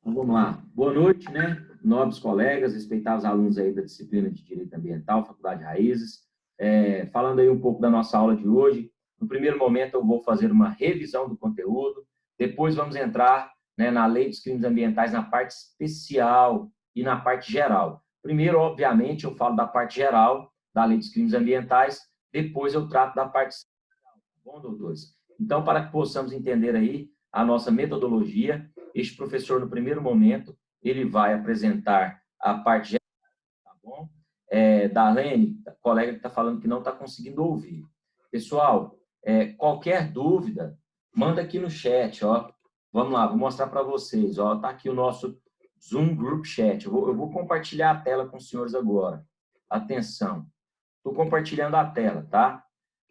Então, vamos lá. Boa noite, né? Nobres colegas, respeitáveis alunos aí da disciplina de Direito Ambiental, Faculdade Raízes. Falando aí um pouco da nossa aula de hoje. No primeiro momento, eu vou fazer uma revisão do conteúdo. Depois, vamos entrar, né, na Lei dos Crimes Ambientais, na parte especial e na parte geral. Primeiro, obviamente, eu falo da parte geral da Lei dos Crimes Ambientais. Depois, eu trato da parte especial. Tá bom, doutores? Então, para que possamos entender aí a nossa metodologia, este professor, no primeiro momento, ele vai apresentar a parte geral, tá bom? Darlene, colega que está falando que não está conseguindo ouvir. Pessoal, qualquer dúvida, manda aqui no chat, ó. Vamos lá, vou mostrar para vocês, ó. Está aqui o nosso Zoom Group Chat. Eu vou compartilhar a tela com os senhores agora. Atenção. Estou compartilhando a tela, tá?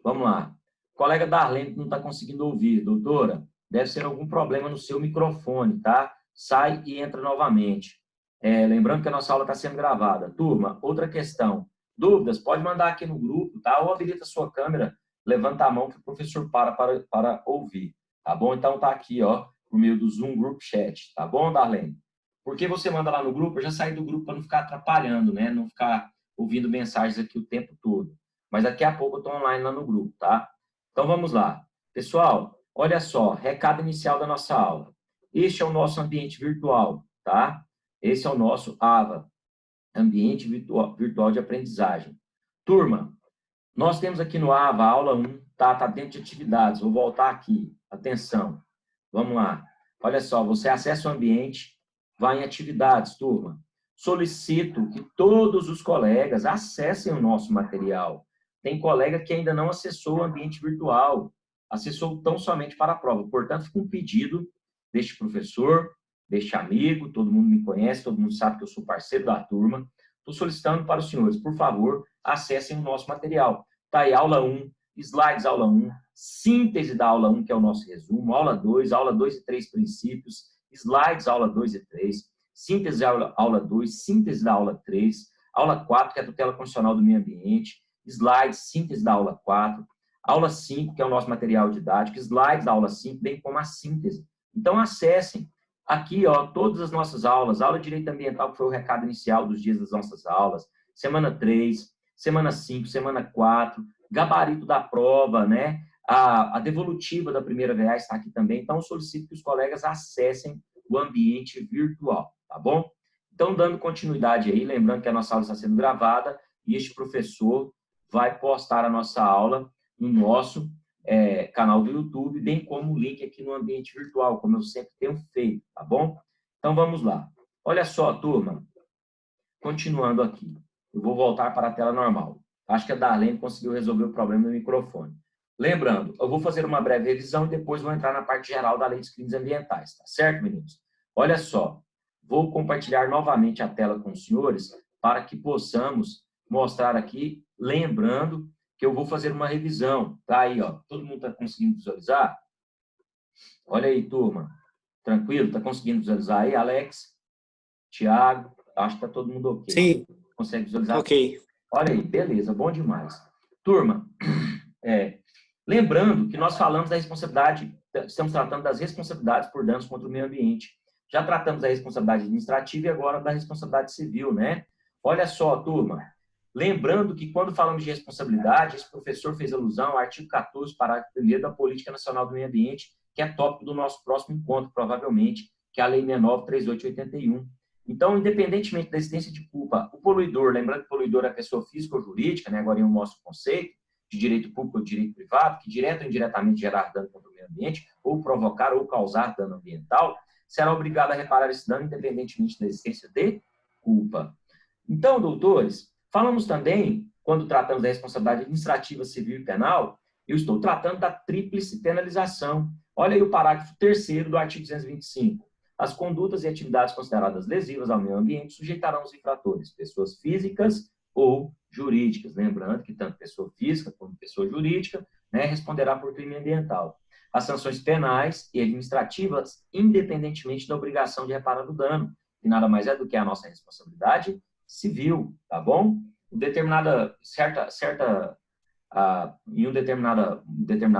Vamos lá. Colega Darlene não está conseguindo ouvir, doutora. Deve ser algum problema no seu microfone, tá? Sai e entra novamente. Lembrando que a nossa aula está sendo gravada. Turma, outra questão. Dúvidas? Pode mandar aqui no grupo, tá? Ou habilita a sua câmera, levanta a mão que o professor para ouvir, tá bom? Então tá aqui, ó, por meio do Zoom Group Chat, tá bom, Darlene? Por que você manda lá no grupo? Eu já saí do grupo para não ficar atrapalhando, né? Não ficar ouvindo mensagens aqui o tempo todo. Mas daqui a pouco eu estou online lá no grupo, tá? Então vamos lá. Pessoal, olha só, recado inicial da nossa aula. Este é o nosso ambiente virtual, tá? Esse é o nosso AVA, Ambiente Virtual de Aprendizagem. Turma, nós temos aqui no AVA, aula 1, tá? Tá dentro de atividades. Vou voltar aqui. Atenção. Vamos lá. Olha só, você acessa o ambiente, vai em atividades, turma. Solicito que todos os colegas acessem o nosso material. Tem colega que ainda não acessou o ambiente virtual, acessou tão somente para a prova. Portanto, fica um pedido deste professor, deste amigo, todo mundo me conhece, todo mundo sabe que eu sou parceiro da turma. Estou solicitando para os senhores, por favor, acessem o nosso material. Está aí aula 1, slides aula 1, síntese da aula 1, que é o nosso resumo, aula 2 e 3 princípios, slides aula 2 e 3, síntese aula 2, síntese da aula 3, aula 4, que é a tutela constitucional do meio ambiente, slides, síntese da aula 4, aula 5, que é o nosso material didático, slides da aula 5, bem como a síntese. Então, acessem. Aqui, ó, todas as nossas aulas, aula de Direito Ambiental, que foi o recado inicial dos dias das nossas aulas, semana 3, semana 5, semana 4, gabarito da prova, né? A devolutiva da primeira VA está aqui também. Então, eu solicito que os colegas acessem o ambiente virtual, tá bom? Então, dando continuidade aí, lembrando que a nossa aula está sendo gravada e este professor vai postar a nossa aula no nosso canal do YouTube, bem como o link aqui no ambiente virtual, como eu sempre tenho feito, tá bom? Então, vamos lá. Olha só, turma, continuando aqui. Eu vou voltar para a tela normal. Acho que a Darlene conseguiu resolver o problema do microfone. Lembrando, eu vou fazer uma breve revisão e depois vou entrar na parte geral da Lei dos Crimes Ambientais, tá certo, meninos? Olha só, vou compartilhar novamente a tela com os senhores para que possamos mostrar aqui, lembrando que eu vou fazer uma revisão. Tá aí, ó. Todo mundo está conseguindo visualizar? Olha aí, turma. Tranquilo? Está conseguindo visualizar aí, Alex? Tiago? Acho que está todo mundo ok. Sim, Consegue visualizar? ok. Olha aí, beleza, bom demais. Turma, lembrando que nós falamos da responsabilidade, estamos tratando das responsabilidades por danos contra o meio ambiente. Já tratamos da responsabilidade administrativa e agora da responsabilidade civil, né? Olha só, turma, lembrando que quando falamos de responsabilidade, esse professor fez alusão ao artigo 14, parágrafo 1º da Política Nacional do Meio Ambiente, que é tópico do nosso próximo encontro, provavelmente, que é a Lei 69.3881. Então, independentemente da existência de culpa, o poluidor, lembrando que o poluidor é pessoa física ou jurídica, né? Agora eu mostro o conceito de direito público ou direito privado, que direto ou indiretamente gerar dano contra o meio ambiente, ou provocar ou causar dano ambiental, será obrigado a reparar esse dano independentemente da existência de culpa. Então, doutores, falamos também, quando tratamos da responsabilidade administrativa, civil e penal, eu estou tratando da tríplice penalização. Olha aí o parágrafo 3º do artigo 225. As condutas e atividades consideradas lesivas ao meio ambiente sujeitarão os infratores, pessoas físicas ou jurídicas. Lembrando que tanto pessoa física como pessoa jurídica, né, responderá por crime ambiental. As sanções penais e administrativas, independentemente da obrigação de reparar o dano, que nada mais é do que a nossa responsabilidade civil, tá bom? Em um determinado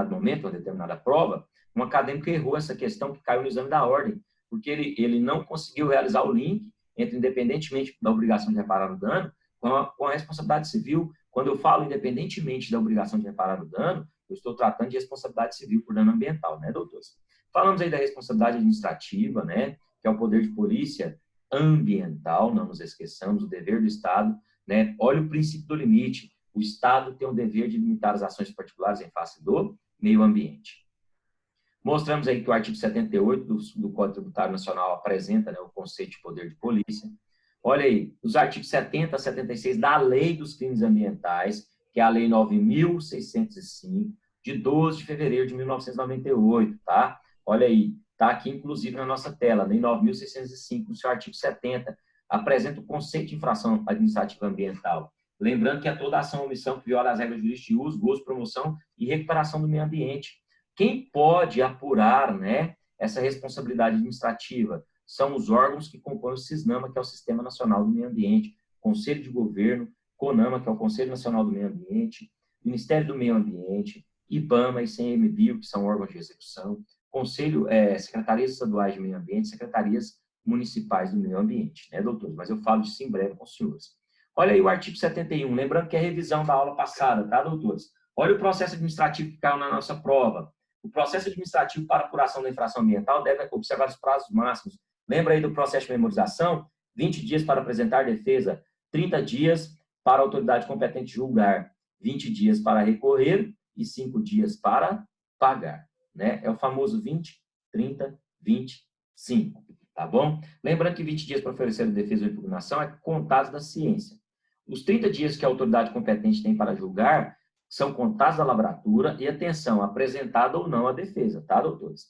momento, uma determinada prova, um acadêmico errou essa questão que caiu no exame da ordem. porque ele não conseguiu realizar o link entre, independentemente da obrigação de reparar o dano, com a responsabilidade civil. Quando eu falo independentemente da obrigação de reparar o dano, eu estou tratando de responsabilidade civil por dano ambiental, né, doutores? Falamos aí da responsabilidade administrativa, né, que é o poder de polícia ambiental, não nos esqueçamos, o dever do Estado, né? Olha o princípio do limite. O Estado tem o dever de limitar as ações particulares em face do meio ambiente. Mostramos aí que o artigo 78 do Código Tributário Nacional apresenta, né, o conceito de poder de polícia. Olha aí, os artigos 70 a 76 da Lei dos Crimes Ambientais, que é a Lei 9.605, de 12 de fevereiro de 1998, tá? Olha aí, tá aqui inclusive na nossa tela, Lei 9.605, no seu artigo 70, apresenta o conceito de infração administrativa ambiental. Lembrando que é toda ação ou omissão que viola as regras jurídicas de uso, gozo, promoção e recuperação do meio ambiente. Quem pode apurar, né, essa responsabilidade administrativa? São os órgãos que compõem o SISNAMA, que é o Sistema Nacional do Meio Ambiente, Conselho de Governo, CONAMA, que é o Conselho Nacional do Meio Ambiente, Ministério do Meio Ambiente, IBAMA e CMBio, que são órgãos de execução, Secretarias Estaduais de Meio Ambiente, Secretarias Municipais do Meio Ambiente, né, doutores? Mas eu falo disso em breve com os senhores. Olha aí o artigo 71, lembrando que é revisão da aula passada, tá, doutores? Olha o processo administrativo que caiu na nossa prova. O processo administrativo para apuração da infração ambiental deve observar os prazos máximos. Lembra aí do processo de memorização? 20 dias para apresentar defesa, 30 dias para a autoridade competente julgar, 20 dias para recorrer e 5 dias para pagar, né? É o famoso 20, 30, 25, tá bom? Lembrando que 20 dias para oferecer a defesa ou impugnação é contados da ciência. Os 30 dias que a autoridade competente tem para julgar são contados da lavratura e, atenção, apresentada ou não a defesa, tá, doutores?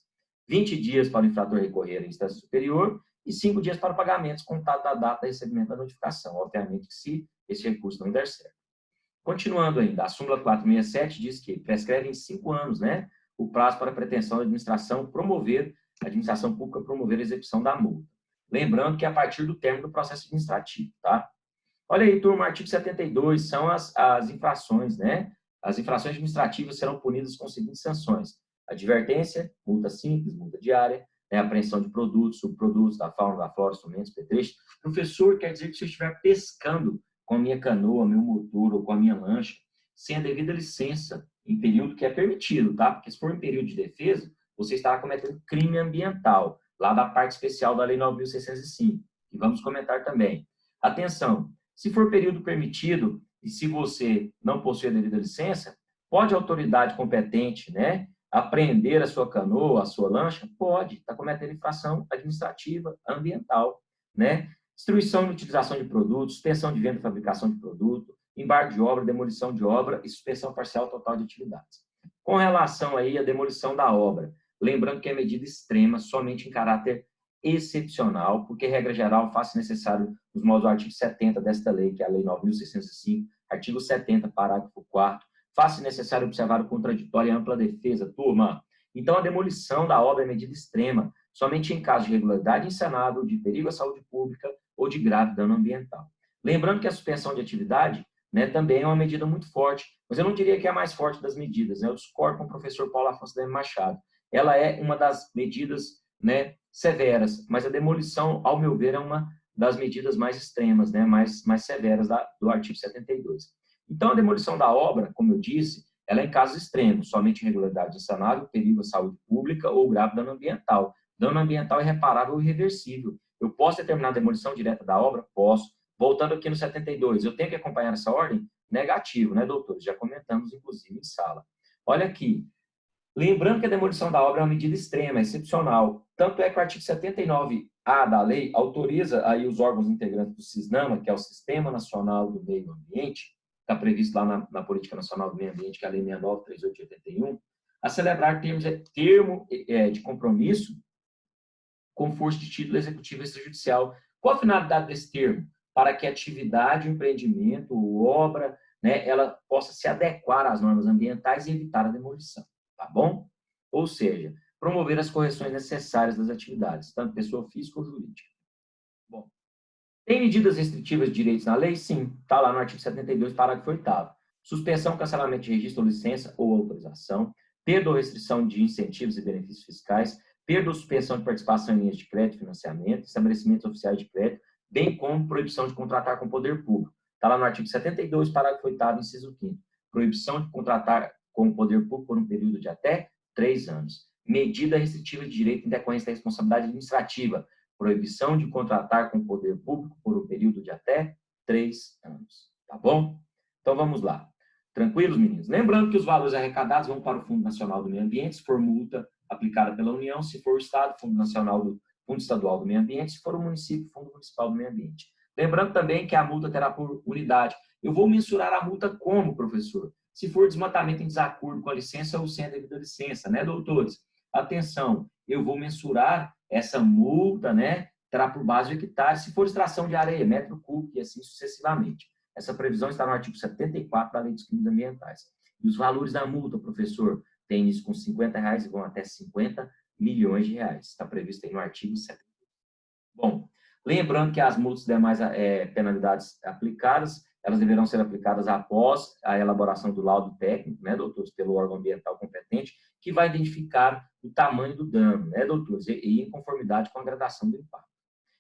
20 dias para o infrator recorrer à instância superior e 5 dias para pagamentos, contado da data de recebimento da notificação, obviamente que se esse recurso não der certo. Continuando ainda, a súmula 467 diz que prescreve em 5 anos, né, o prazo para a pretensão da administração pública promover a execução da multa. Lembrando que é a partir do término do processo administrativo, tá? Olha aí, turma, artigo 72 são as infrações, né? As infrações administrativas serão punidas com as seguintes sanções: advertência, multa simples, multa diária, né, apreensão de produtos, subprodutos da fauna, da flora, instrumentos, petrechos. Professor, quer dizer que se eu estiver pescando com a minha canoa, meu motor ou com a minha lancha, sem a devida licença, em período que é permitido, tá? Porque se for em período de defesa, você estará cometendo crime ambiental, lá da parte especial da Lei 9.605, que vamos comentar também. Atenção, se for período permitido, e se você não possui a devida licença, pode a autoridade competente, né, apreender a sua canoa, a sua lancha? Pode, está cometendo infração administrativa, ambiental, né? Destruição e utilização de produtos, suspensão de venda e fabricação de produto, embargo de obra, demolição de obra e suspensão parcial total de atividades. Com relação aí à demolição da obra, lembrando que é medida extrema, somente em caráter excepcional, porque, regra geral, faz necessário, nos moldes do artigo 70 desta lei, que é a Lei 9.605, artigo 70, parágrafo 4º, faz necessário observar o contraditório e ampla defesa, turma. Então, a demolição da obra é medida extrema, somente em caso de irregularidade insanável, de perigo à saúde pública ou de grave dano ambiental. Lembrando que a suspensão de atividade, né, também é uma medida muito forte, mas eu não diria que é a mais forte das medidas, né? Eu discordo com o professor Paulo Afonso Leme Machado. Ela é uma das medidas, né, severas, mas a demolição, ao meu ver, é uma das medidas mais extremas, né, mais severas do artigo 72. Então, a demolição da obra, como eu disse, ela é em casos extremos, somente irregularidade insanável, perigo à saúde pública ou grave dano ambiental. Dano ambiental é reparável e irreversível. Eu posso determinar a demolição direta da obra? Posso. Voltando aqui no 72, eu tenho que acompanhar essa ordem? Negativo, né, doutores? Já comentamos, inclusive, em sala. Olha aqui. Lembrando que a demolição da obra é uma medida extrema, excepcional. Tanto é que o artigo 79A da lei autoriza aí os órgãos integrantes do SISNAMA, que é o Sistema Nacional do Meio Ambiente, está previsto lá na Política Nacional do Meio Ambiente, que é a Lei 69.3881, a celebrar termo de compromisso com força de título executivo extrajudicial. Qual a finalidade desse termo? Para que a atividade, o empreendimento, a obra, né, ela possa se adequar às normas ambientais e evitar a demolição. Tá bom? Ou seja, promover as correções necessárias das atividades, tanto pessoa física ou jurídica. Bom, tem medidas restritivas de direitos na lei? Sim, está lá no artigo 72, parágrafo 8º. Suspensão, cancelamento de registro ou licença ou autorização, perda ou restrição de incentivos e benefícios fiscais, perda ou suspensão de participação em linhas de crédito e financiamento, estabelecimentos oficiais de crédito, bem como proibição de contratar com o poder público. Está lá no artigo 72, parágrafo 8º, inciso 5º. Proibição de contratar com o poder público por um período de até 3 anos. Medida restritiva de direito em decorrência da responsabilidade administrativa. Proibição de contratar com o poder público por um período de até 3 anos. Tá bom? Então, vamos lá. Tranquilos, meninos? Lembrando que os valores arrecadados vão para o Fundo Nacional do Meio Ambiente, se for multa aplicada pela União, se for o Estado, Fundo Estadual do Meio Ambiente, se for o município, Fundo Municipal do Meio Ambiente. Lembrando também que a multa terá por unidade. Eu vou mensurar a multa como, professor? Se for desmatamento em desacordo com a licença ou sem a devida licença, né, doutores? Atenção, eu vou mensurar essa multa, né, terá por base o hectare, se for extração de areia, metro cúbico e assim sucessivamente. Essa previsão está no artigo 74 da Lei dos Crimes Ambientais. E os valores da multa, professor, tem isso com R$50 e vão até 50 milhões de reais. Está previsto aí no artigo 70. Bom, lembrando que as multas demais penalidades aplicadas, elas deverão ser aplicadas após a elaboração do laudo técnico, né, doutores, pelo órgão ambiental competente, que vai identificar o tamanho do dano, né, doutores, e em conformidade com a gradação do impacto.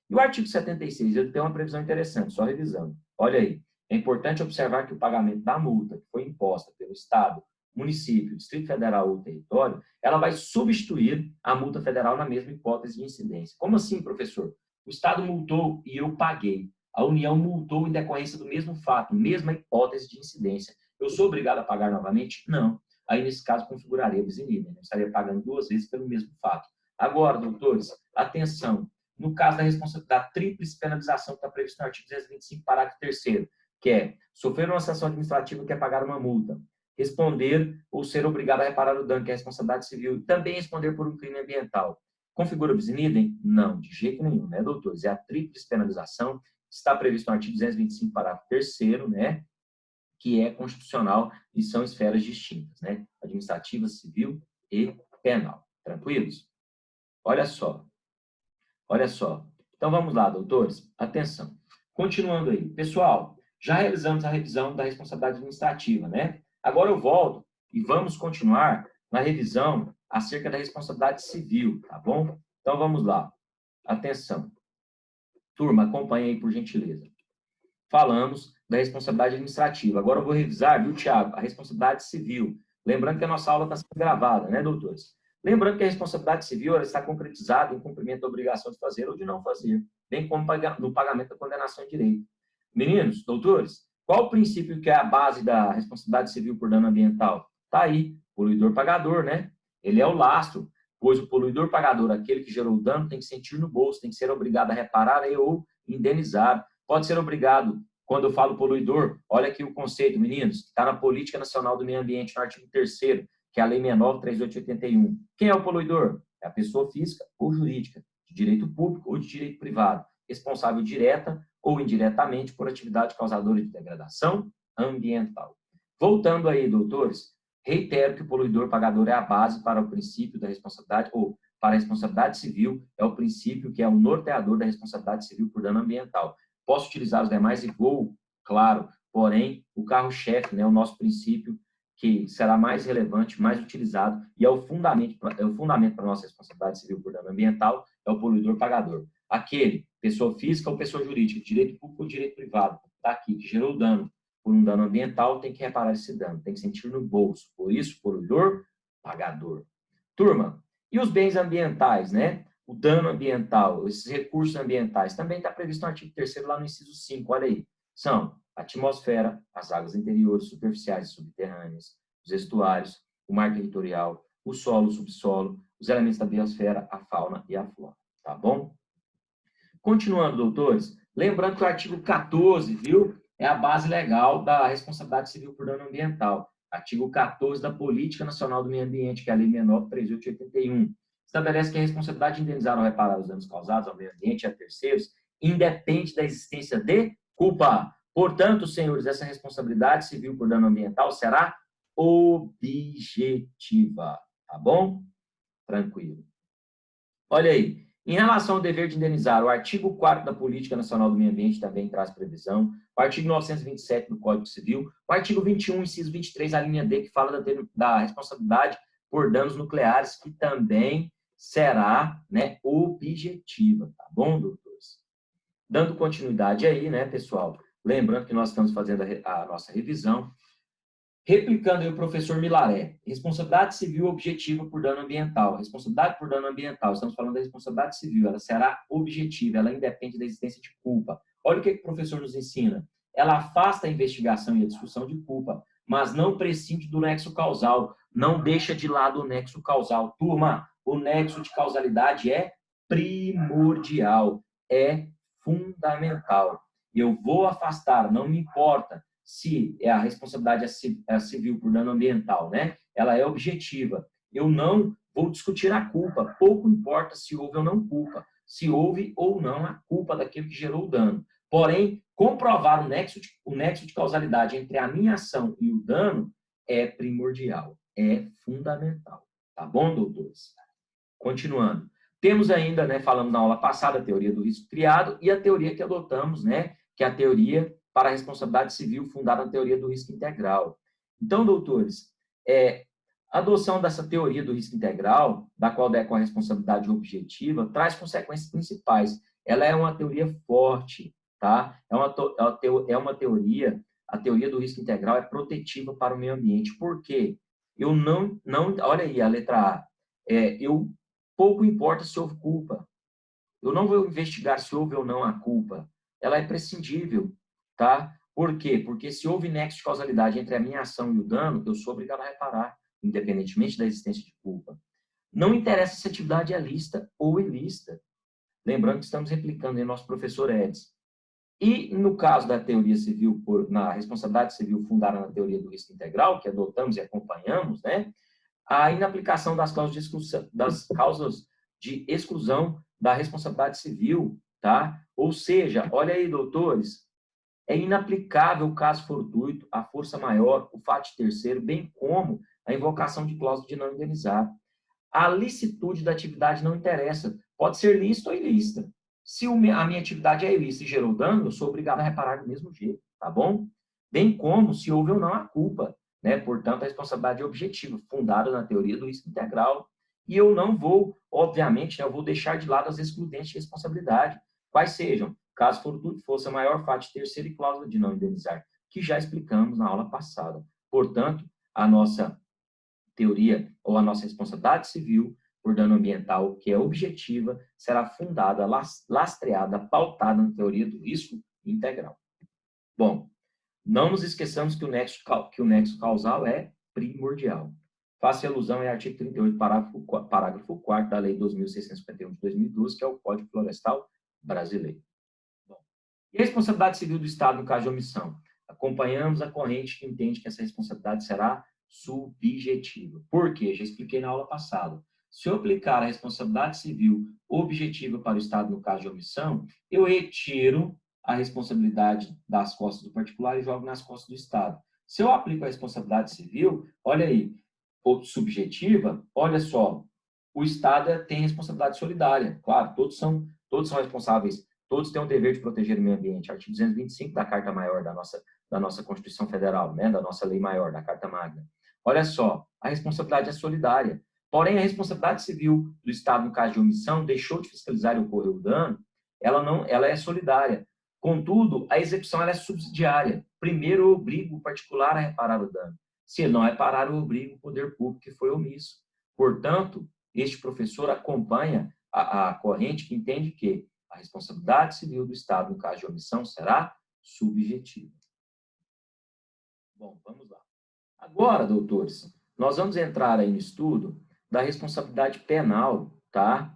E o artigo 76, ele tem uma previsão interessante, só revisando. Olha aí, é importante observar que o pagamento da multa que foi imposta pelo Estado, município, Distrito Federal ou território, ela vai substituir a multa federal na mesma hipótese de incidência. Como assim, professor? O Estado multou e eu paguei. A União multou em decorrência do mesmo fato, mesma hipótese de incidência. Eu sou obrigado a pagar novamente? Não. Aí, nesse caso, configuraria bis in idem. Eu estaria pagando 2 vezes pelo mesmo fato. Agora, doutores, atenção. No caso da responsabilidade, da tríplice penalização que está prevista no artigo 225, parágrafo 3º, que é sofrer uma sanção administrativa que é pagar uma multa, responder ou ser obrigado a reparar o dano, que é a responsabilidade civil, e também responder por um crime ambiental. Configura bis in idem? Não, de jeito nenhum, né, doutores? É a tríplice penalização, está previsto no artigo 225, parágrafo 3º, né, que é constitucional e são esferas distintas, né, administrativa, civil e penal. Tranquilos? Olha só. Olha só. Então, vamos lá, doutores. Atenção. Continuando aí. Pessoal, já realizamos a revisão da responsabilidade administrativa, né? Agora eu volto e vamos continuar na revisão acerca da responsabilidade civil, tá bom? Então, vamos lá. Atenção. Turma, acompanha aí, por gentileza. Falamos da responsabilidade administrativa. Agora eu vou revisar, viu, Tiago? A responsabilidade civil. Lembrando que a nossa aula está sendo gravada, né, doutores? Lembrando que a responsabilidade civil ela está concretizada em cumprimento da obrigação de fazer ou de não fazer, bem como no pagamento da condenação em direito. Meninos, doutores, qual o princípio que é a base da responsabilidade civil por dano ambiental? Está aí, poluidor-pagador, né? Ele é o lastro, pois o poluidor-pagador, aquele que gerou o dano, tem que sentir no bolso, tem que ser obrigado a reparar ou indenizar. Pode ser obrigado, quando eu falo poluidor, olha aqui o conceito, meninos, está na Política Nacional do Meio Ambiente, no artigo 3º, que é a Lei 69.3881. Quem é o poluidor? É a pessoa física ou jurídica, de direito público ou de direito privado, responsável direta ou indiretamente por atividade causadora de degradação ambiental. Voltando aí, doutores, reitero que o poluidor-pagador é a base para o princípio da responsabilidade, ou para a responsabilidade civil, é o princípio que é o norteador da responsabilidade civil por dano ambiental. Posso utilizar os demais e vou, claro, porém, o carro-chefe, né, o nosso princípio, que será mais relevante, mais utilizado, e é o fundamento para a nossa responsabilidade civil por dano ambiental, é o poluidor-pagador. Aquele, pessoa física ou pessoa jurídica, direito público ou direito privado, está aqui, que gerou dano por um dano ambiental, tem que reparar esse dano, tem que sentir no bolso. Por isso, poluidor-pagador. Turma, e os bens ambientais, né? O dano ambiental, esses recursos ambientais, também está previsto no artigo 3º, lá no inciso 5, olha aí. São a atmosfera, as águas interiores, superficiais e subterrâneas, os estuários, o mar territorial, o solo, o subsolo, os elementos da biosfera, a fauna e a flora. Tá bom? Continuando, doutores, lembrando que o artigo 14, viu, é a base legal da responsabilidade civil por dano ambiental. Artigo 14 da Política Nacional do Meio Ambiente, que é a Lei 69.3881. Estabelece que a responsabilidade de indenizar ou reparar os danos causados ao meio ambiente e a terceiros independe da existência de culpa. Portanto, senhores, essa responsabilidade civil por dano ambiental será objetiva, tá bom? Tranquilo. Olha aí, em relação ao dever de indenizar, o artigo 4º da Política Nacional do Meio Ambiente também traz previsão, o artigo 927 do Código Civil, o artigo 21, inciso 23, a linha D, que fala da responsabilidade por danos nucleares, que também será, né, objetiva, tá bom, doutores? Dando continuidade aí, né, pessoal? Lembrando que nós estamos fazendo a nossa revisão. Replicando aí o professor Milaré, responsabilidade civil objetiva por dano ambiental. Responsabilidade por dano ambiental, estamos falando da responsabilidade civil, ela será objetiva, ela independe da existência de culpa. Olha o que o professor nos ensina. Ela afasta a investigação e a discussão de culpa, mas não prescinde do nexo causal, não deixa de lado o nexo causal. Turma, o nexo de causalidade é primordial, é fundamental. Eu vou afastar, não me importa se a responsabilidade é civil por dano ambiental, né? Ela é objetiva. Eu não vou discutir a culpa. Pouco importa se houve ou não culpa, se houve ou não a culpa daquilo que gerou o dano. Porém, comprovar o nexo de causalidade entre a minha ação e o dano é primordial, é fundamental. Tá bom, doutores? Continuando. Temos ainda, né, falando na aula passada, a teoria do risco criado e a teoria que adotamos, né, que é a teoria para a responsabilidade civil fundada na teoria do risco integral. Então, doutores, a adoção dessa teoria do risco integral, da qual decorre a responsabilidade objetiva, traz consequências principais. Ela é uma teoria forte, tá? É uma teoria, a teoria do risco integral é protetiva para o meio ambiente. Por quê? Eu não olha aí a letra A. Eu pouco importa se houve culpa. Eu não vou investigar se houve ou não a culpa. Ela é prescindível, tá? Por quê? Porque se houve nexo de causalidade entre a minha ação e o dano, eu sou obrigado a reparar, independentemente da existência de culpa. Não interessa se a atividade é lícita ou ilícita. Lembrando que estamos replicando em nosso professor Edson. E no caso da teoria civil, na responsabilidade civil fundada na teoria do risco integral, que adotamos e acompanhamos, né? A inaplicação das causas de exclusão da responsabilidade civil, tá? Ou seja, olha aí, doutores, é inaplicável o caso fortuito, a força maior, o fato terceiro, bem como a invocação de cláusula de não indenizar. A licitude da atividade não interessa, pode ser lícita ou ilícita. Se a minha atividade é ilícita e gerou dano, eu sou obrigado a reparar do mesmo jeito, tá bom? Bem como se houve ou não a culpa, né? Portanto, a responsabilidade é objetiva, fundada na teoria do risco integral. E eu não vou, obviamente, né, eu vou deixar de lado as excludentes de responsabilidade, quais sejam, caso fortuito, força maior, fato terceiro e cláusula de não indenizar, que já explicamos na aula passada. Portanto, a nossa teoria ou a nossa responsabilidade civil por dano ambiental, que é objetiva, será fundada, lastreada, pautada na teoria do risco integral. Bom, não nos esqueçamos que o nexo causal é primordial. Faço alusão ao artigo 38, parágrafo 4º da Lei 2.651 de 2012, que é o Código Florestal Brasileiro. Bom, e a responsabilidade civil do Estado no caso de omissão? Acompanhamos a corrente que entende que essa responsabilidade será subjetiva. Por quê? Já expliquei na aula passada. Se eu aplicar a responsabilidade civil objetiva para o Estado no caso de omissão, eu retiro a responsabilidade das costas do particular e jogo nas costas do Estado. Se eu aplico a responsabilidade civil, olha aí, subjetiva, olha só, o Estado tem responsabilidade solidária. Claro, todos são responsáveis, todos têm o dever de proteger o meio ambiente. Artigo 225 da Carta Maior da nossa Constituição Federal, né, da nossa Lei Maior, da Carta Magna. Olha só, a responsabilidade é solidária. Porém, a responsabilidade civil do Estado, no caso de omissão, deixou de fiscalizar e ocorreu o dano, ela é solidária. Contudo, a execução ela é subsidiária. Primeiro, eu obrigo o particular a reparar o dano. Se ele não reparar, eu obrigo o poder público que foi omisso. Portanto, este professor acompanha a corrente que entende que a responsabilidade civil do Estado, no caso de omissão, será subjetiva. Bom, vamos lá. Agora, doutores, nós vamos entrar aí no estudo da responsabilidade penal, tá?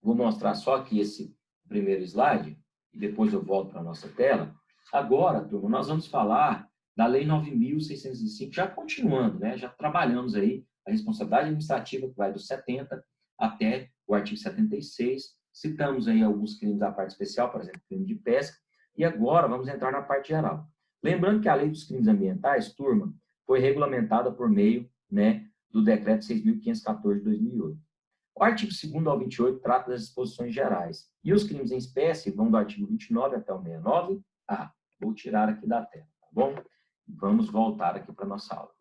Vou mostrar só aqui esse primeiro slide e depois eu volto para a nossa tela. Agora, turma, nós vamos falar da Lei 9.605, já continuando, né? Já trabalhamos aí a responsabilidade administrativa, que vai do 70 até o artigo 76. Citamos aí alguns crimes da parte especial, por exemplo, crime de pesca. E agora vamos entrar na parte geral. Lembrando que a Lei dos Crimes Ambientais, turma, foi regulamentada por meio, né, do Decreto 6.514 de 2008. O artigo 2º ao 28 trata das disposições gerais. E os crimes em espécie vão do artigo 29 até o 69A. Vou tirar aqui da tela, tá bom? Vamos voltar aqui para a nossa aula.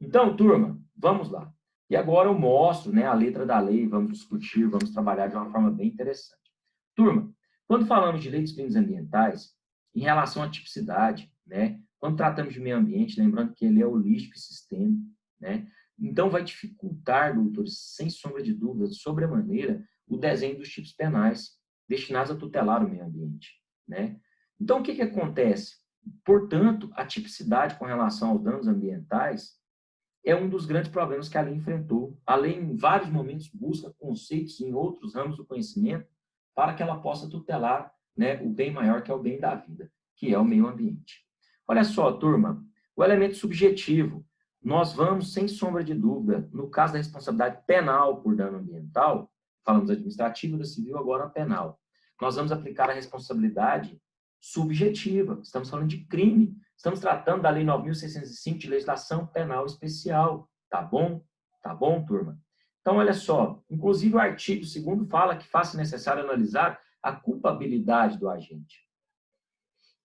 Então, turma, vamos lá. E agora eu mostro, né, a letra da lei, vamos discutir, vamos trabalhar de uma forma bem interessante. Turma, quando falamos de lei dos crimes ambientais, em relação à tipicidade, né, quando tratamos de meio ambiente, lembrando que ele é holístico e sistêmico, né, então vai dificultar, doutores, sem sombra de dúvida, sobremaneira, o desenho dos tipos penais destinados a tutelar o meio ambiente, né? Então, o que acontece? Portanto, a tipicidade com relação aos danos ambientais é um dos grandes problemas que a lei enfrentou. A lei, em vários momentos, busca conceitos em outros ramos do conhecimento para que ela possa tutelar, né, o bem maior, que é o bem da vida, que é o meio ambiente. Olha só, turma, o elemento subjetivo. Nós vamos, sem sombra de dúvida, no caso da responsabilidade penal por dano ambiental, falamos administrativa, da civil, agora a penal. Nós vamos aplicar a responsabilidade subjetiva. Estamos falando de crime. Estamos tratando da Lei 9.605 de legislação penal especial. Tá bom? Tá bom, turma? Então, olha só. Inclusive, o artigo 2º fala que faça necessário analisar a culpabilidade do agente.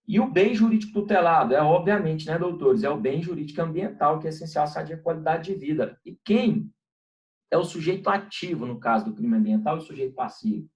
E o bem jurídico tutelado, obviamente, né, doutores? É o bem jurídico ambiental, que é essencial à sadia qualidade de vida. E quem é o sujeito ativo, no caso do crime ambiental, e o sujeito passivo?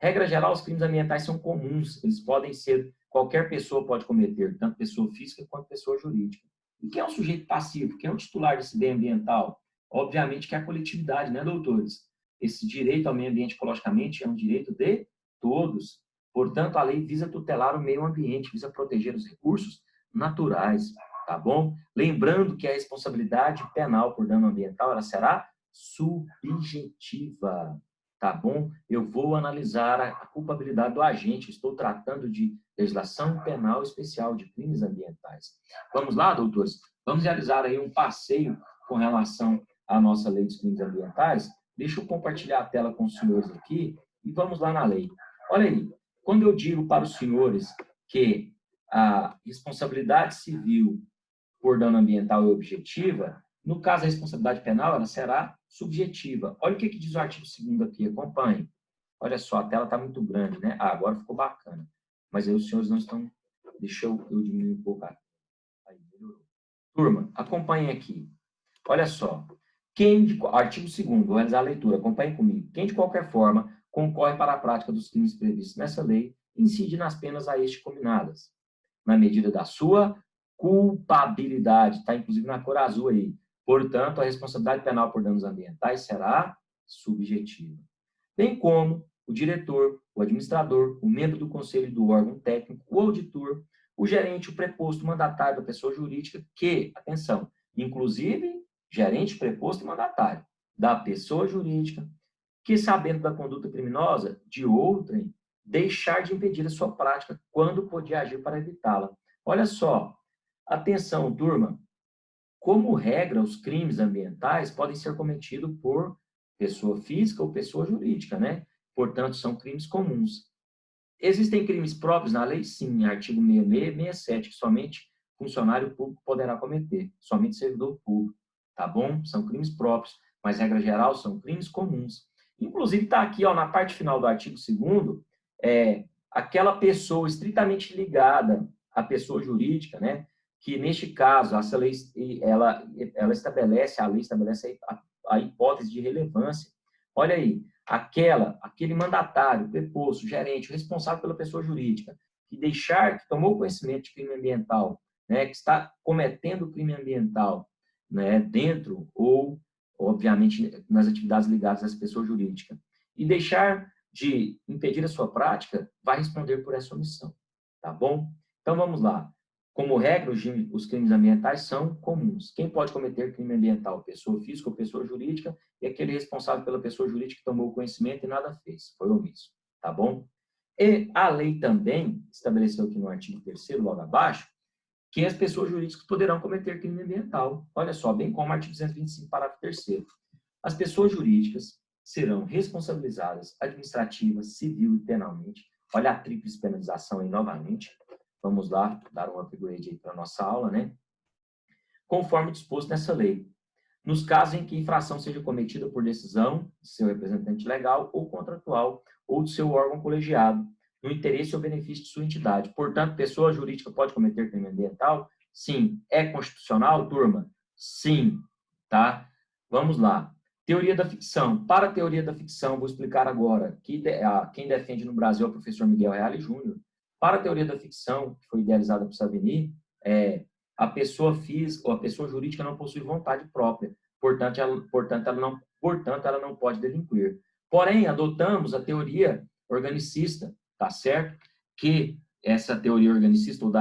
Regra geral, os crimes ambientais são comuns, eles podem ser, qualquer pessoa pode cometer, tanto pessoa física quanto pessoa jurídica. E quem é o sujeito passivo? Quem é o titular desse bem ambiental? Obviamente que é a coletividade, né, doutores? Esse direito ao meio ambiente ecologicamente é um direito de todos. Portanto, a lei visa tutelar o meio ambiente, visa proteger os recursos naturais, tá bom? Lembrando que a responsabilidade penal por dano ambiental, ela será subjetiva. Tá bom? Eu vou analisar a culpabilidade do agente. Estou tratando de legislação penal especial de crimes ambientais. Vamos lá, doutores? Vamos realizar aí um passeio com relação à nossa lei dos crimes ambientais. Deixa eu compartilhar a tela com os senhores aqui e vamos lá na lei. Olha aí, quando eu digo para os senhores que a responsabilidade civil por dano ambiental é objetiva, no caso da responsabilidade penal, ela será subjetiva. Olha o que diz o artigo 2º aqui, acompanhe. Olha só, a tela está muito grande, né? Ah, agora ficou bacana. Mas aí os senhores não estão... Deixa eu diminuir um pouco. Aí, melhorou. Turma, acompanhem aqui. Olha só. Artigo 2º, vou realizar a leitura, acompanhem comigo. Quem, de qualquer forma, concorre para a prática dos crimes previstos nessa lei, incide nas penas a este combinadas, na medida da sua culpabilidade, está inclusive na cor azul aí. Portanto, a responsabilidade penal por danos ambientais será subjetiva. Bem como o diretor, o administrador, o membro do conselho do órgão técnico, o auditor, o gerente, o preposto, o mandatário da pessoa jurídica, que, atenção, inclusive gerente, preposto e mandatário da pessoa jurídica, que, sabendo da conduta criminosa de outrem, deixar de impedir a sua prática quando podia agir para evitá-la. Olha só, atenção, turma, como regra, os crimes ambientais podem ser cometidos por pessoa física ou pessoa jurídica, né? Portanto, são crimes comuns. Existem crimes próprios na lei? Sim, artigo 66 e 67, que somente funcionário público poderá cometer, somente servidor público, tá bom? São crimes próprios, mas, regra geral, são crimes comuns. Inclusive, está aqui, ó, na parte final do artigo 2º, aquela pessoa estritamente ligada à pessoa jurídica, né? Que, neste caso, essa lei, ela estabelece, a lei estabelece a hipótese de relevância. Olha aí, aquele mandatário, preposto, gerente, responsável pela pessoa jurídica, que tomou conhecimento de crime ambiental, né, que está cometendo crime ambiental, né, dentro ou, obviamente, nas atividades ligadas às pessoas jurídicas, e deixar de impedir a sua prática, vai responder por essa omissão, tá bom? Então, vamos lá. Como regra, os crimes ambientais são comuns. Quem pode cometer crime ambiental? Pessoa física ou pessoa jurídica, e aquele responsável pela pessoa jurídica que tomou o conhecimento e nada fez, foi omisso, tá bom? E a lei também estabeleceu aqui no artigo 3º, logo abaixo, que as pessoas jurídicas poderão cometer crime ambiental. Olha só, bem como o artigo 225, parágrafo 3º. As pessoas jurídicas serão responsabilizadas administrativa, civil e penalmente. Olha a tríplice penalização aí novamente. Vamos lá, dar um upgrade aí para a nossa aula, né? Conforme disposto nessa lei. Nos casos em que a infração seja cometida por decisão de seu representante legal ou contratual ou de seu órgão colegiado, no interesse ou benefício de sua entidade. Portanto, pessoa jurídica pode cometer crime ambiental? Sim. É constitucional, turma? Sim. Tá? Vamos lá. Teoria da ficção. Para a teoria da ficção, vou explicar agora. Quem defende no Brasil é o professor Miguel Reale Júnior. Para a teoria da ficção, que foi idealizada por Savigny, a pessoa física ou a pessoa jurídica não possui vontade própria, portanto, ela não pode delinquir. Porém, adotamos a teoria organicista, tá certo? Que essa teoria organicista ou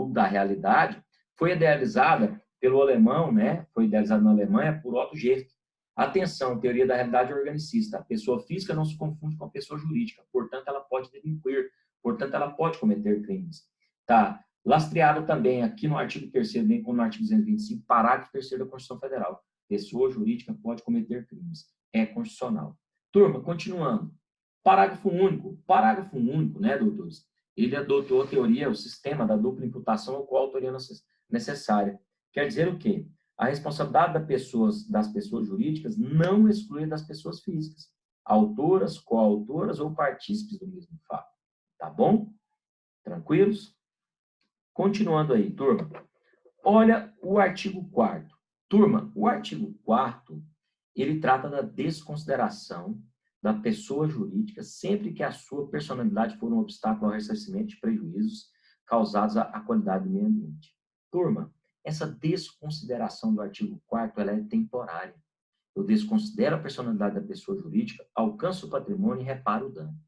da realidade foi idealizada pelo alemão, né? Foi idealizada na Alemanha por Otto Gerscht. Atenção, teoria da realidade organicista. A pessoa física não se confunde com a pessoa jurídica, portanto, ela pode delinquir, portanto, ela pode cometer crimes. Tá? Lastreada também aqui no artigo 3º, bem como no artigo 225, parágrafo 3º da Constituição Federal. Pessoa jurídica pode cometer crimes. É constitucional. Turma, continuando. Parágrafo único, né, doutores? Ele adotou a teoria, o sistema da dupla imputação ou coautoria necessária. Quer dizer o quê? A responsabilidade das pessoas jurídicas não exclui das pessoas físicas, autoras, coautoras ou partícipes do mesmo fato. Tá bom? Tranquilos? Continuando aí, turma. Olha o artigo 4º. Turma, o artigo 4º, ele trata da desconsideração da pessoa jurídica sempre que a sua personalidade for um obstáculo ao ressarcimento de prejuízos causados à qualidade do meio ambiente. Turma, essa desconsideração do artigo 4º, ela é temporária. Eu desconsidero a personalidade da pessoa jurídica, alcanço o patrimônio e reparo o dano.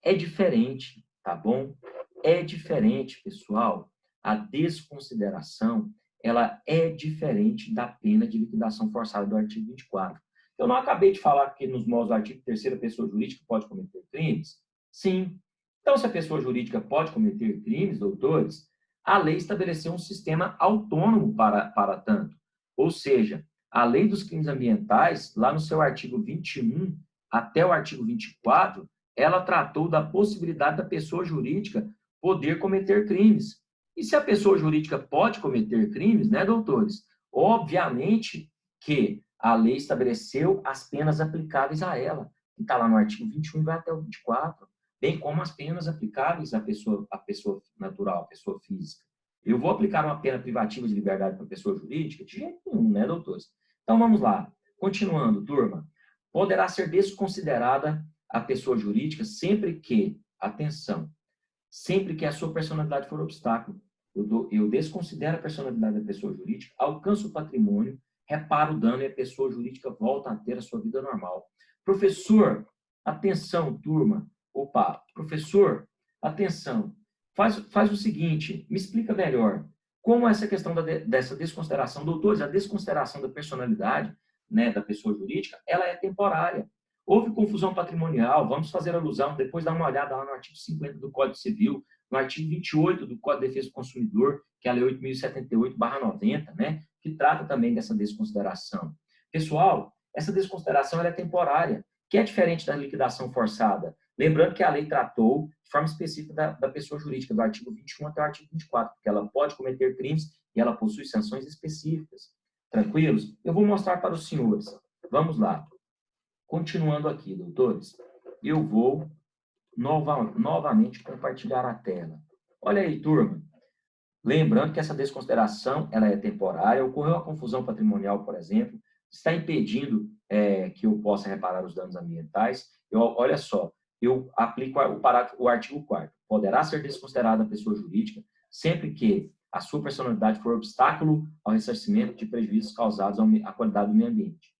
É diferente, tá bom? É diferente, pessoal. A desconsideração, ela é diferente da pena de liquidação forçada do artigo 24. Eu não acabei de falar que nos moldes do artigo 3º a pessoa jurídica pode cometer crimes? Sim. Então, se a pessoa jurídica pode cometer crimes, doutores, a lei estabeleceu um sistema autônomo para tanto. Ou seja, a lei dos crimes ambientais, lá no seu artigo 21 até o artigo 24, ela tratou da possibilidade da pessoa jurídica poder cometer crimes. E se a pessoa jurídica pode cometer crimes, né, doutores? Obviamente que a lei estabeleceu as penas aplicáveis a ela, que está lá no artigo 21 e vai até o 24, bem como as penas aplicáveis à pessoa natural, à pessoa física. Eu vou aplicar uma pena privativa de liberdade para a pessoa jurídica? De jeito nenhum, né, doutores? Então, vamos lá. Continuando, turma. Poderá ser desconsiderada a pessoa jurídica sempre que, atenção, sempre que a sua personalidade for obstáculo. Eu desconsidero a personalidade da pessoa jurídica, alcanço o patrimônio, reparo o dano e a pessoa jurídica volta a ter a sua vida normal. Professor, atenção, turma. Opa, professor, atenção. Faz o seguinte, me explica melhor. Como essa questão dessa desconsideração, doutores, a desconsideração da personalidade, né, da pessoa jurídica, ela é temporária. Houve confusão patrimonial, vamos fazer alusão, depois dá uma olhada lá no artigo 50 do Código Civil, no artigo 28 do Código de Defesa do Consumidor, que é a Lei 8.078/90, né, que trata também dessa desconsideração. Pessoal, essa desconsideração ela é temporária, que é diferente da liquidação forçada. Lembrando que a lei tratou de forma específica da pessoa jurídica, do artigo 21 até o artigo 24, porque ela pode cometer crimes e ela possui sanções específicas. Tranquilos? Eu vou mostrar para os senhores. Vamos lá. Continuando aqui, doutores, eu vou novamente compartilhar a tela. Olha aí, turma. Lembrando que essa desconsideração ela é temporária. Ocorreu a confusão patrimonial, por exemplo, está impedindo que eu possa reparar os danos ambientais. Olha só, eu aplico o artigo 4º. Poderá ser desconsiderada a pessoa jurídica sempre que a sua personalidade for obstáculo ao ressarcimento de prejuízos causados à qualidade do meio ambiente.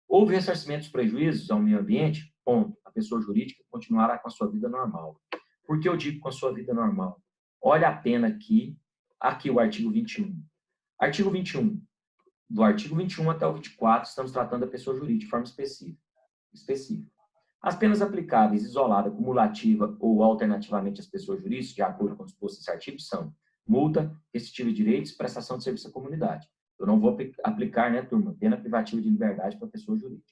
Houve ressarcimento dos prejuízos ao meio ambiente? Ponto. A pessoa jurídica continuará com a sua vida normal. Por que eu digo com a sua vida normal? Olha a pena aqui o artigo 21. Artigo 21. Do artigo 21 até o 24, estamos tratando da pessoa jurídica de forma específica. As penas aplicáveis, isolada, cumulativa ou alternativamente às pessoas jurídicas, de acordo com o disposto nesse artigo, são multa, restritiva de direitos e prestação de serviço à comunidade. Eu não vou aplicar, né, turma, pena privativa de liberdade para a pessoa jurídica.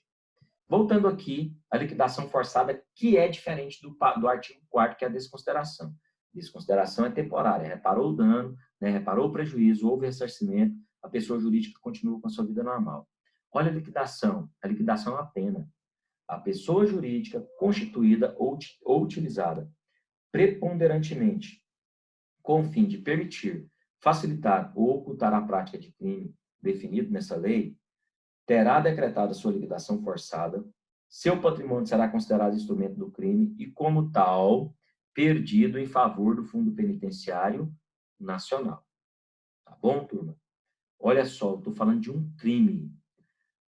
Voltando aqui, a liquidação forçada, que é diferente do artigo 4º, que é a desconsideração. Desconsideração é temporária, reparou o dano, né, reparou o prejuízo, houve ressarcimento, a pessoa jurídica continua com a sua vida normal. Olha a liquidação é uma pena. A pessoa jurídica constituída ou utilizada preponderantemente com o fim de permitir, facilitar ou ocultar a prática de crime definido nessa lei, terá decretada sua liquidação forçada, seu patrimônio será considerado instrumento do crime e, como tal, perdido em favor do Fundo Penitenciário Nacional. Tá bom, turma? Olha só, eu estou falando de um crime.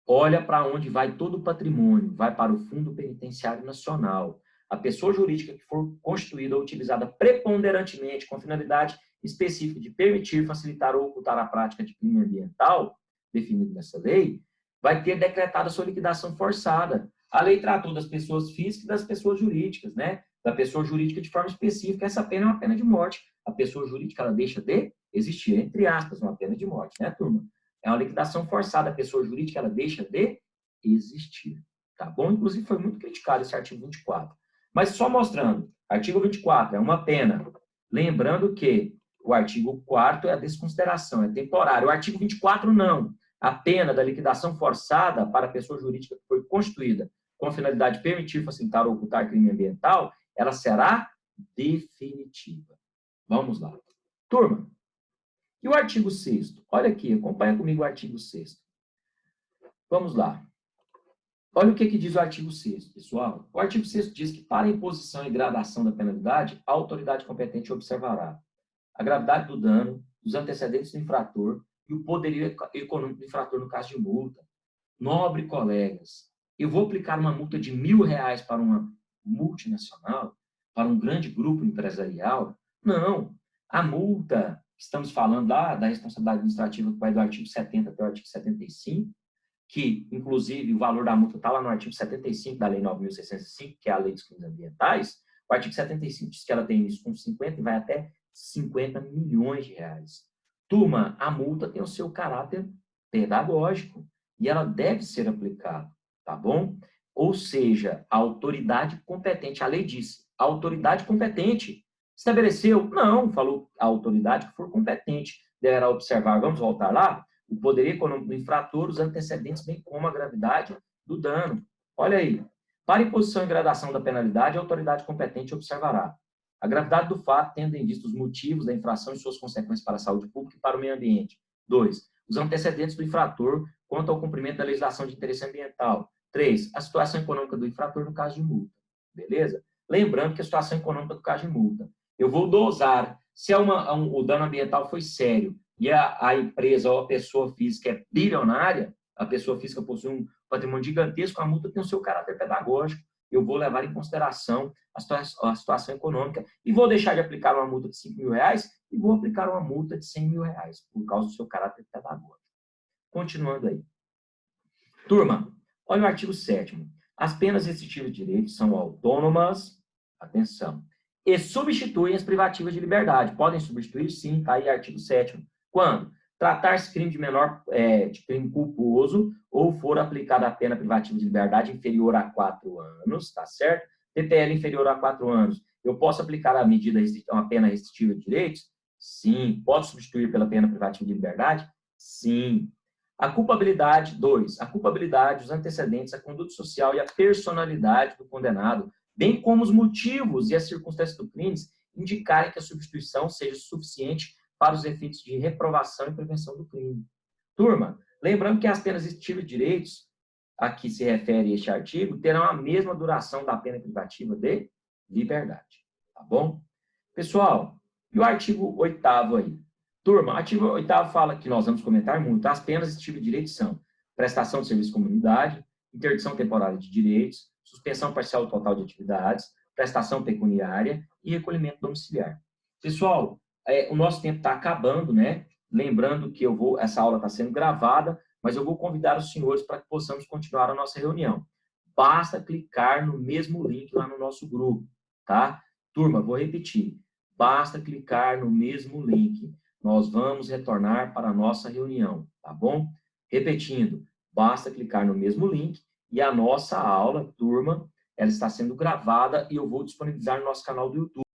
Olha para onde vai todo o patrimônio, vai para o Fundo Penitenciário Nacional. A pessoa jurídica que for constituída ou utilizada preponderantemente com finalidade específica de permitir, facilitar ou ocultar a prática de crime ambiental, definido nessa lei, vai ter decretada sua liquidação forçada. A lei tratou das pessoas físicas e das pessoas jurídicas, né? Da pessoa jurídica de forma específica, essa pena é uma pena de morte. A pessoa jurídica, ela deixa de existir, entre aspas, uma pena de morte, né, turma? É uma liquidação forçada, a pessoa jurídica, ela deixa de existir, tá bom? Inclusive, foi muito criticado esse artigo 24. Mas só mostrando, artigo 24 é uma pena. Lembrando que o artigo 4º é a desconsideração, é temporário. O artigo 24 não. A pena da liquidação forçada para a pessoa jurídica que foi constituída com a finalidade de permitir, facilitar ou ocultar crime ambiental, ela será definitiva. Vamos lá. Turma, e o artigo 6º? Olha aqui, acompanha comigo o artigo 6º. Vamos lá. Olha o que diz o artigo 6º, pessoal. O artigo 6º diz que para a imposição e gradação da penalidade, a autoridade competente observará a gravidade do dano, os antecedentes do infrator e o poderio econômico do infrator no caso de multa. Nobre colegas, eu vou aplicar uma multa de R$1.000 para uma multinacional, para um grande grupo empresarial? Não. A multa, estamos falando lá da responsabilidade administrativa que vai do artigo 70 até o artigo 75, que, inclusive, o valor da multa está lá no artigo 75 da Lei 9.605, que é a Lei dos Crimes Ambientais. O artigo 75 diz que ela tem isso com 50 e vai até 50 milhões de reais. Turma, a multa tem o seu caráter pedagógico e ela deve ser aplicada, tá bom? Ou seja, a autoridade competente, a lei diz, a autoridade competente estabeleceu, não, falou a autoridade que for competente deverá observar, vamos voltar lá, o poder econômico do infrator, os antecedentes, bem como a gravidade do dano. Olha aí, para imposição e gradação da penalidade, a autoridade competente observará a gravidade do fato, tendo em vista os motivos da infração e suas consequências para a saúde pública e para o meio ambiente. 2. Os antecedentes do infrator quanto ao cumprimento da legislação de interesse ambiental. 3. A situação econômica do infrator no caso de multa. Beleza? Lembrando que a situação econômica do caso de multa. Eu vou dosar. Se o dano ambiental foi sério e a empresa ou a pessoa física é bilionária, a pessoa física possui um patrimônio gigantesco, a multa tem o seu caráter pedagógico. Eu vou levar em consideração a situação econômica e vou deixar de aplicar uma multa de R$5.000 e vou aplicar uma multa de R$100.000 por causa do seu caráter pedagógico. Continuando aí. Turma, olha o artigo 7º. As penas restritivas de direito são autônomas, atenção, e substituem as privativas de liberdade. Podem substituir? Sim, está aí artigo 7º. Quando? Tratar-se crime de crime culposo ou for aplicada a pena privativa de liberdade inferior a 4 anos, tá certo? TPL inferior a 4 anos. Eu posso aplicar a medida, uma pena restritiva de direitos? Sim. Posso substituir pela pena privativa de liberdade? Sim. A culpabilidade, 2. A culpabilidade, os antecedentes, a conduta social e a personalidade do condenado, bem como os motivos e as circunstâncias do crime, indicarem que a substituição seja suficiente para os efeitos de reprovação e prevenção do crime. Turma, lembrando que as penas restritivas de direitos, a que se refere este artigo, terão a mesma duração da pena privativa de liberdade. Tá bom? Pessoal, e o artigo 8º aí? Turma, o artigo 8º fala que nós vamos comentar muito. As penas restritivas de direitos são prestação de serviço de comunidade, interdição temporária de direitos, suspensão parcial ou total de atividades, prestação pecuniária e recolhimento domiciliar. Pessoal, o nosso tempo está acabando, né? Lembrando que essa aula está sendo gravada, mas eu vou convidar os senhores para que possamos continuar a nossa reunião. Basta clicar no mesmo link lá no nosso grupo, tá? Turma, vou repetir. Basta clicar no mesmo link. Nós vamos retornar para a nossa reunião, tá bom? Repetindo, basta clicar no mesmo link e a nossa aula, turma, ela está sendo gravada e eu vou disponibilizar no nosso canal do YouTube.